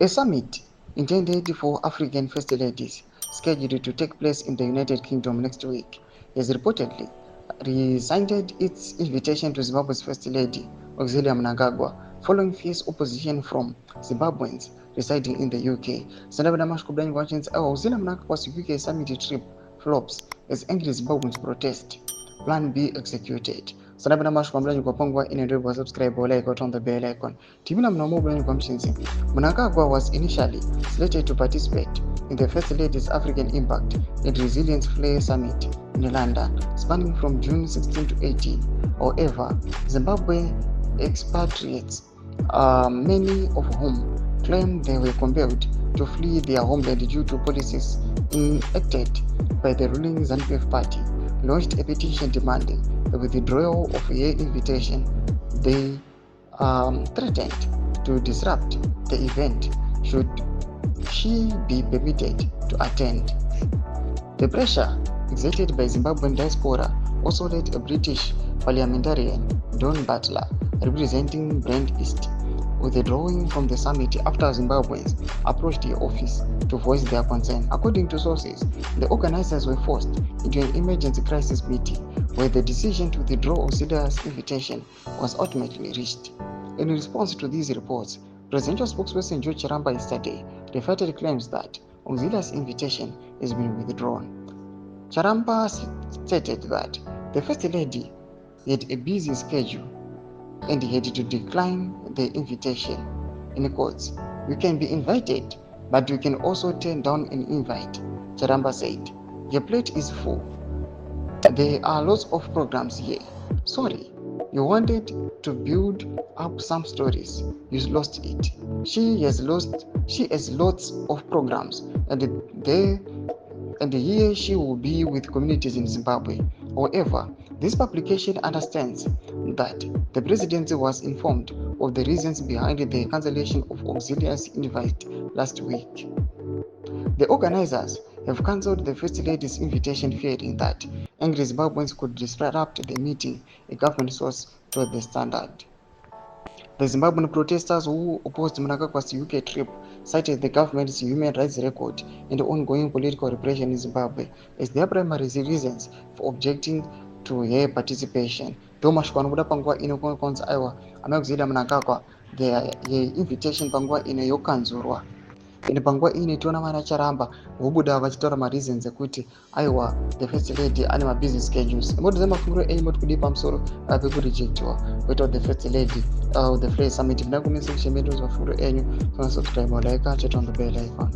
A summit intended for African First Ladies, scheduled to take place in the United Kingdom next week, has reportedly rescinded its invitation to Zimbabwe's First Lady, Auxilia Mnangagwa, following fierce opposition from Zimbabweans residing in the UK. Auxilia Mnangagwa's UK summit trip flops as angry Zimbabweans protest. Plan B executed. Sanabana mashkwambula kwa pongwa inendelea subscribe like on the bell icon. Timina mnamobo kwa mshinzi. Mnangagwa was initially slated to participate in the First Lady's African Impact and Resilience Flare Summit in London, spanning from June 16 to 18. However, Zimbabwe expatriates, many of whom claim they were compelled to flee their homeland due to policies enacted by the ruling ZANU-PF party, launched a petition demanding the withdrawal of her invitation. They threatened to disrupt the event should she be permitted to attend. The pressure exerted by Zimbabwean diaspora also led a British parliamentarian, Don Butler, representing Brent East, withdrawing from the summit after Zimbabweans approached the office to voice their concern. According to sources, the organizers were forced into an emergency crisis meeting where the decision to withdraw Auxilia's invitation was ultimately reached. In response to these reports, presidential spokesperson George Charamba yesterday refuted claims that Auxilia's invitation has been withdrawn. Charamba stated that the First Lady had a busy schedule and had to decline the invitation. In quotes, "You can be invited, but you can also turn down an invite," Charamba said. "Your plate is full. There are lots of programs here. Sorry, you wanted to build up some stories. You lost it. She has lots of programs, and here she will be with communities in Zimbabwe. However, this publication understands that the presidency was informed of the reasons behind the cancellation of Auxilia's invite last week. The organizers have cancelled the First Lady's invitation, fearing that angry Zimbabweans could disrupt the meeting, a government source told the Standard. The Zimbabwean protesters who opposed Mnangagwa's UK trip cited the government's human rights record and ongoing political repression in Zimbabwe as their primary reasons for objecting to her participation. Thomas Kwanbuda pangwa ino konza aiwa Auxilia Mnangagwa their invitation pangwa ino yokanzurwa. Ine pangwa ine tona mana Charamba vobuda vachitora reasons ekuti aiwa the First Lady ane ma busy schedules. Modu zemafunguro moti kudi pamusoro pekurejectwa kweta the First Lady the Flare Summit. Ndakumisa kuchemedza mafunguro enyu, subscribe like chat on the bell icon.